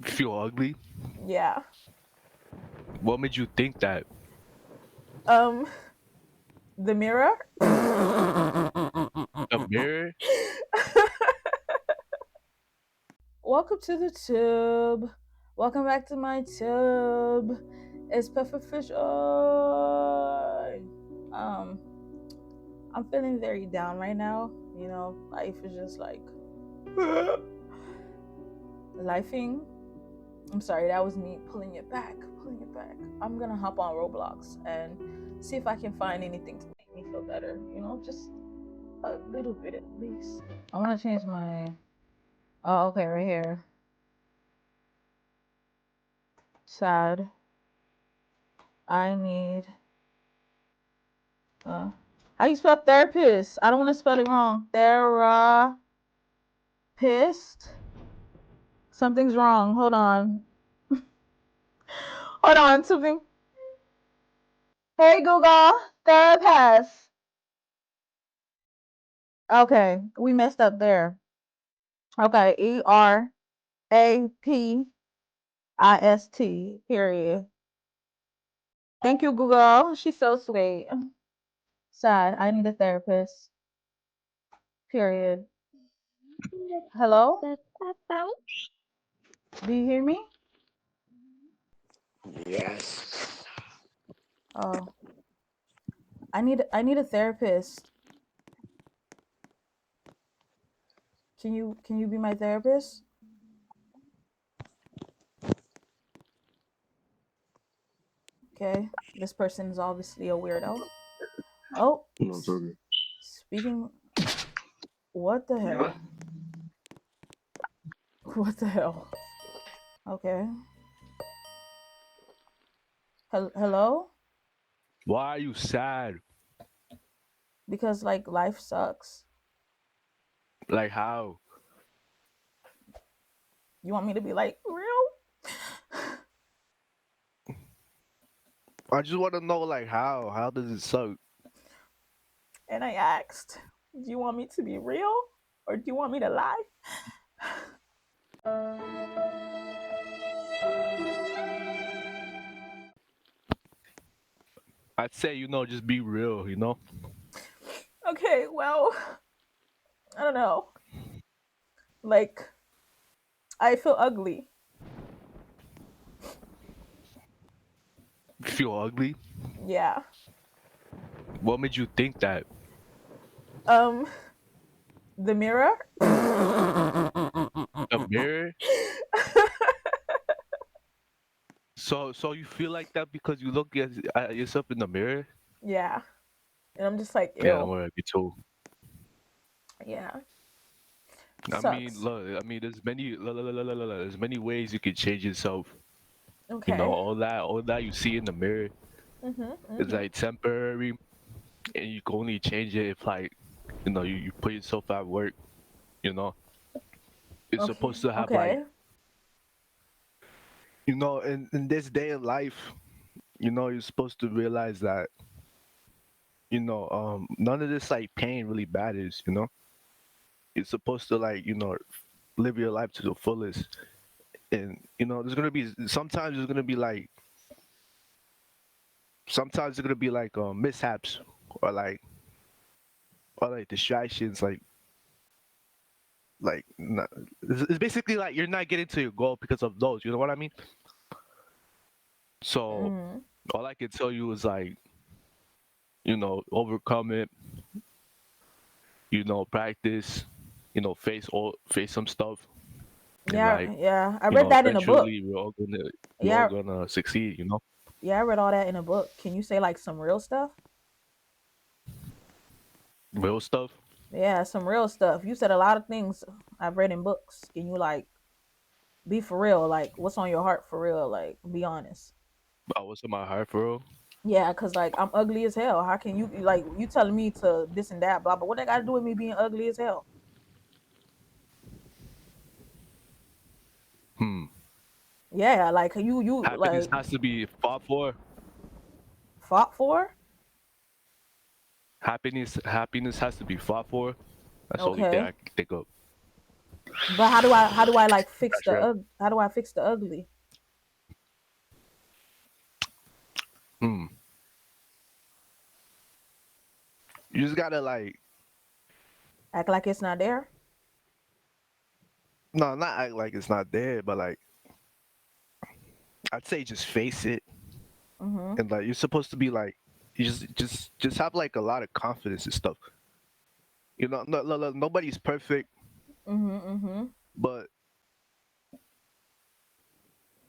Feel ugly? Yeah. What made you think that? Um, the mirror. A mirror? Welcome to the tube. Welcome back to my tube. It's Puffer Fish. Um, I'm feeling very down right now. You know, life is just like lifing. I'm sorry, that was me pulling it back, pulling it back. I'm gonna hop on Roblox and see if I can find anything to make me feel better. You know, just a little bit at least. I want to change my. Oh, okay, right here. Sad. I need. Uh, how you spell therapist? I don't want to spell it wrong. Therapist. Something's wrong. Hold on. Hold on. Something. Hey Google. Therapist. Okay, we messed up there. Okay, ERAPIST. Period. Thank you, Google. She's so sweet. Sad. I need a therapist. Period. Hello? Do you hear me? Yes. Oh, I need a therapist. Can you be my therapist? Okay. This person is obviously a weirdo. Oh, No, it's okay. speaking. What the hell? What the hell? Okay. Hello? Why are you sad? Because like life sucks. Like how? You want me to be like real? I just want to know like how. How does it suck? And I asked, do you want me to be real or do you want me to lie? I'd say just be real. Okay, well, I don't know. Like I feel ugly. Feel ugly? Yeah. What made you think that? Um, the mirror. A mirror? So you feel like that because you look at yourself in the mirror? Yeah. And I'm just like, Yeah, don't ew. worry, me too. Yeah. I mean, Sucks. look, there's many ways you can change yourself. Okay. All that you see in the mirror Mhm. is Mhm. like temporary, and you can only change it if like, you put yourself at work. You know, it's Okay. supposed to have like, Okay. in this day of life, you're supposed to realize that, none of this like pain really matters. You're supposed to like, live your life to the fullest, and sometimes there's gonna be like mishaps, or like distractions, it's basically like you're not getting to your goal because of those, you know what I mean? So Mhm. all I can tell you is like, overcome it, practice, face some stuff, and Yeah. like, Yeah. I read that in a book. eventually we're all Yeah. gonna succeed. Yeah. I read all that in a book. Can you say like some real stuff? Real stuff. Yeah, some real stuff. You said a lot of things I've read in books. Can you like be for real? Like, what's on your heart for real? Like, be honest. I was in my heart for real. Yeah, cause like I'm ugly as hell. How can you like you telling me to this and that blah blah? What that got to do with me being ugly as hell? Hmm. Yeah, like you Happiness like has to be fought for. fought for. Happiness has to be fought for. That's the only thing Okay, I can think of. But how do I like fix That's real. how do I fix the ugly? Mm. You just gotta like, Act like it's not there? no, not act like it's not there, but like I'd say just face it, Mhm. and like you're supposed to be like, you just have like a lot of confidence and stuff. You know, nobody's perfect, Mhm. Mhm. but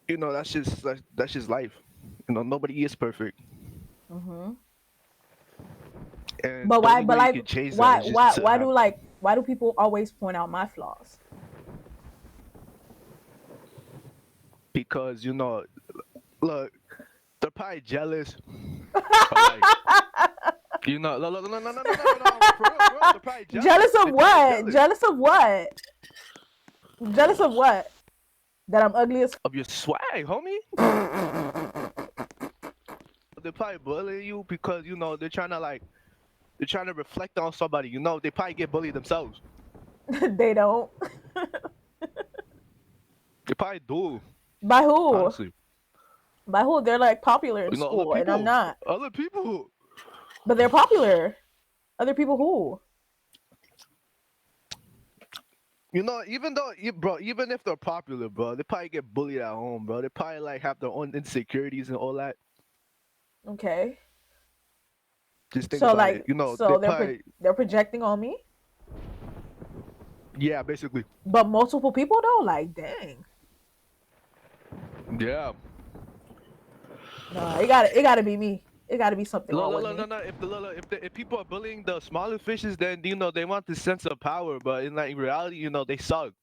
you know that's just life. You know, nobody is perfect, Mhm. and But the why? only But way you like, can change that why? is just Why? to have, Why do people always point out my flaws? because you know, look, they're probably jealous or like, you know, no, for real, they're probably Jealous jealous. of They probably what? jealous Jealous of what? Jealous of what? That I'm ugly as. of your swag, homie. They're probably bullying you because you know they're trying to like, they're trying to reflect on somebody. You know, they probably get bullied themselves. They don't. They probably do, By who? honestly. By who? They're like popular in You know, other school, and I'm people, not. other people. But they're popular. Other people who? You know, even though, bro, even if they're popular, bro, they probably get bullied at home, bro. They probably like have their own insecurities and all that. Okay. Just think So about it. like, You know, they so probably, they're projecting on me, yeah, basically, but multiple people though. Like, dang. yeah. No, it gotta be me. It gotta be something wrong with No, me. no. If people are bullying the smaller fishes, then you know they want this sense of power, but in like reality, you know, they suck.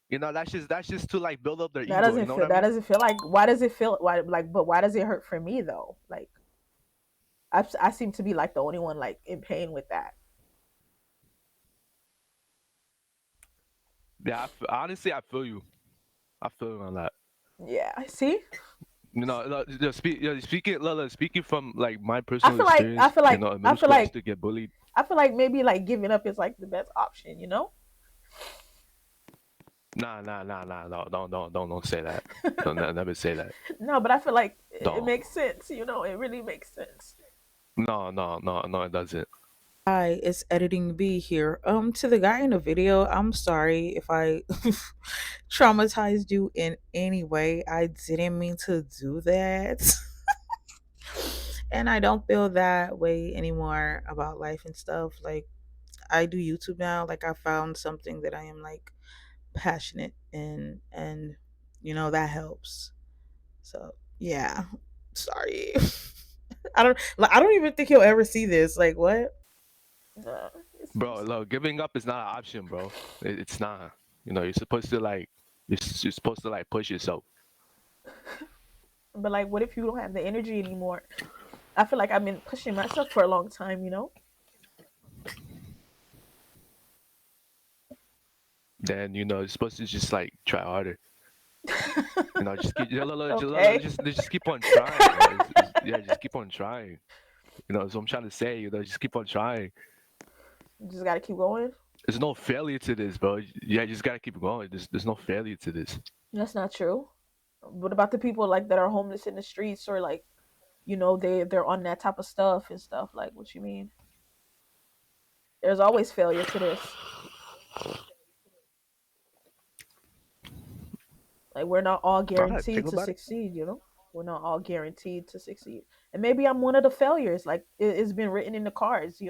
You know, that's just to like build up their That ego. You doesn't know what feel. I That mean? doesn't feel like. Why does it feel? Why like? But why does it hurt for me though? Like, I seem to be like the only one like in pain with that. Yeah, honestly, I feel you. I feel you on that. Yeah. See, You know, speaking, speaking from like my I personal feel like I experience. feel You like know, in I middle feel school, I used like to get bullied. I feel like maybe like giving up is like the best option. You know? Nah. No, don't say that. Don't never say that. No, but I feel like it Don't. makes sense. You know, it really makes sense. No, it doesn't. Hi, it's editing B here. To the guy in the video, I'm sorry if I traumatized you in any way. I didn't mean to do that. And I don't feel that way anymore about life and stuff. Like I do YouTube now. Like I found something that I am like passionate in and that helps. So, yeah. Sorry. I don't even think he'll ever see this. Like what? No, Bro, look, giving up is not an option, bro. It's not. You know, you're supposed to like, you're supposed to like push yourself. but like, what if you don't have the energy anymore? I feel like I've been pushing myself for a long time. You know? Then you know, you're supposed to just like try harder. You know, just keep, Okay. just keep on trying. You know, yeah, just keep on trying. You know, that's what I'm trying to say. You know, just keep on trying. You just gotta keep going. There's no failure to this, bro. Yeah, you just gotta keep going. There's no failure to this. That's not true. What about the people like that are homeless in the streets or like they're on that type of stuff and stuff? Like, what you mean? There's always failure to this. Like, we're not all All right, guaranteed think to about it. succeed. We're not all guaranteed to succeed. And maybe I'm one of the failures. Like, it's been written in the cards.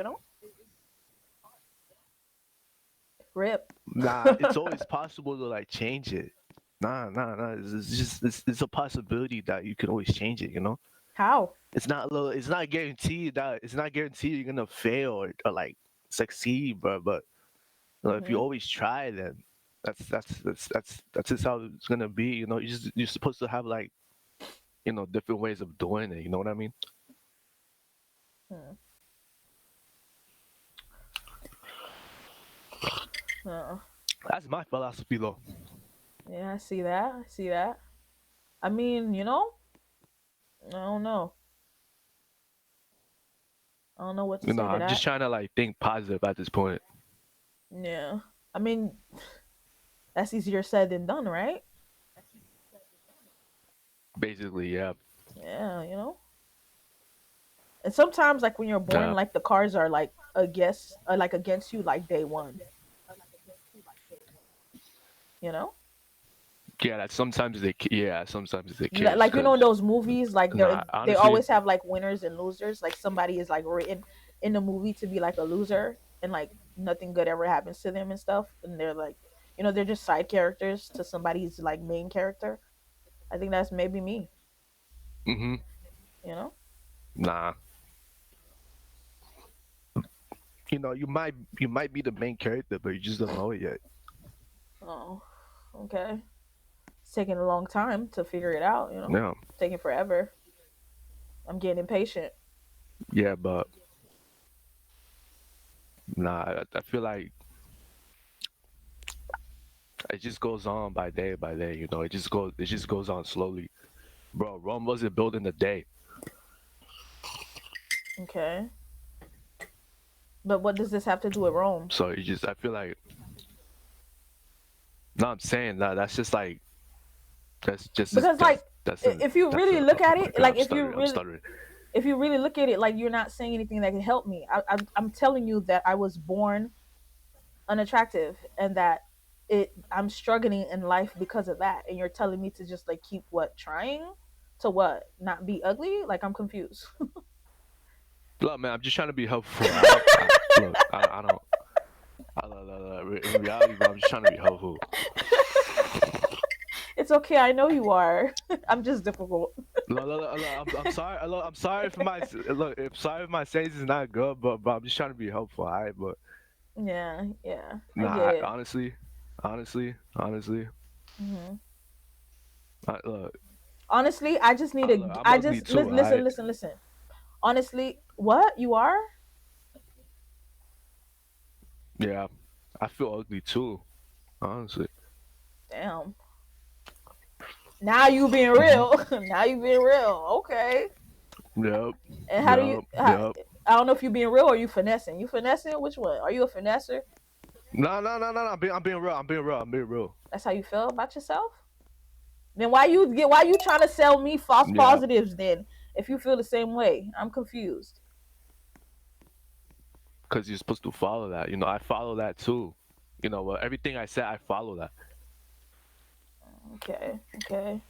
Rip. Nah, it's always possible to like change it. Nah. It's just it's a possibility that you can always change it. You know, How? it's not guaranteed that it's not guaranteed you're gonna fail or like succeed, but you know, if you Hmm. always try, then that's just how it's gonna be. You know, you're supposed to have like, you know, different ways of doing it. You know what I mean? Hmm. Uh, That's my philosophy, though. yeah, I see that. I see that. I mean, I don't know. I don't know what to You know, say to I'm just that. trying to like think positive at this point. Yeah. I mean, That's easier said than done, right? Basically, yeah, Yeah, you know. And sometimes, like when you're born, yeah, like the cards are like against you, like day one. You know, yeah. That sometimes yeah, sometimes it's the case. like in Cause those movies, like nah, they honestly, always have like winners and losers. Like somebody is like written in the movie to be like a loser, and like nothing good ever happens to them and stuff. And they're like, they're just side characters to somebody's like main character. I think that's maybe me. hmm You know. nah. You might be the main character, but you just don't know it yet. Oh, okay. It's taking a long time to figure it out. Yeah, It's taking forever. I'm getting impatient. yeah, but nah. I feel like it just goes on by day by day. It just goes on slowly, bro. Rome wasn't built in a day. Okay. But what does this have to do with Rome? So I feel like, no, I'm saying that that's just like that's just Because like that's an if you that's really a look oh at my it, god, like I'm stuttering. I'm stuttering. if you really look at it, like you're not saying anything that can help me. I'm telling you that I was born unattractive and that I'm struggling in life because of that. And you're telling me to just like keep what trying to what not be ugly? Like I'm confused. Look, man, I'm just trying to be helpful. Look, I don't. In reality, bro, I'm just trying to be helpful. It's okay. I know you are. I'm just difficult. Look, I'm sorry. Look, I'm sorry if my sayings is not good, but I'm just trying to be helpful. Alright, but Yeah, yeah. I get nah, it. honestly, Hmm. look, Honestly, I just need to. I'm I ugly just too. listen, Alright, listen, listen. Honestly, what you are? yeah, I feel ugly too. Honestly, Damn. Now you being hmm real. Now you being real. Okay. yep, And how do you? yep, yep. I don't know if you being real or you finessing. You finessing? Which one? Are you a finesser? No, no, no, no, no. I'm being real. I'm being real. I'm being real. That's how you feel about yourself? Then why you trying to sell me false Yeah, positives then? If you feel the same way, I'm confused. because you're supposed to follow that. I follow that too. Well, everything I said, I follow that. Okay, okay.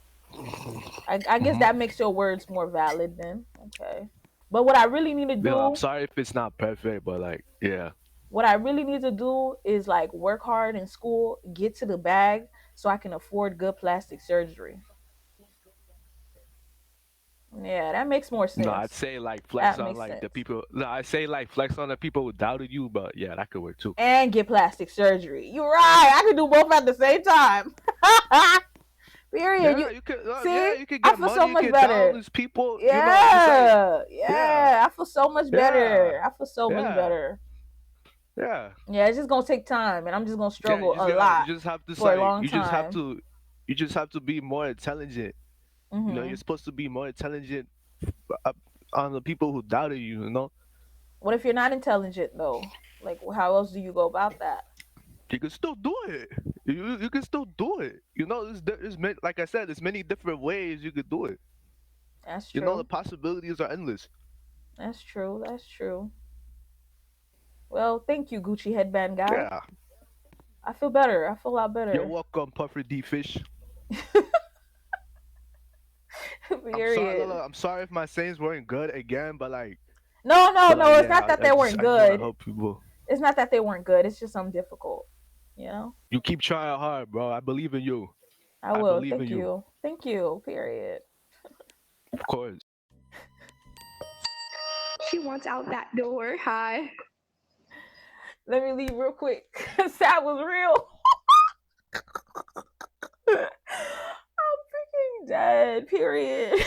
I guess hmm that makes your words more valid then. Okay. But what I really need to I'm do, sorry if it's not perfect, but like, yeah. what I really need to do is like work hard in school, get to the bag so I can afford good plastic surgery. Yeah, that makes more No, I'd sense. say like flex That on makes like the sense. people. No, I say like flex on the people who doubted you, but yeah, that could work too. And get plastic surgery. You're right. I can do both at the same time. Period. Yeah, you could. Yeah, See, you could I get feel money. so You much could down better. these people. It's like, Yeah, yeah, yeah. I feel so much yeah, better. I feel so much yeah, better. yeah, Yeah, it's just gonna take time, and I'm just gonna yeah. struggle a lot You just have to for a say. long time. You just have to be more intelligent. You're Hmm. supposed to be more intelligent uh, on the people who doubted you. What if you're not intelligent though? Like, how else do you go about that? You can still do it. You can still do it. Like I said, there's many different ways you could do it. That's The true. possibilities are endless. That's true. That's true. Well, thank you, Gucci headband guy. Yeah. I feel better. I feel a lot You're better. welcome, Puffer D Fish. I'm sorry, Period. Lola. I'm sorry if my sayings weren't good again, No, no, but no. It's not yeah, that I they just weren't I just want to good. help people. It's not that they weren't good. It's just I'm difficult. You know. You keep trying hard, bro. I believe in you. I I will. believe in Thank you. you. Thank you. Period. Of course. She wants out that door. Hi. Let me leave real quick. That was real. I'm freaking dead. Period.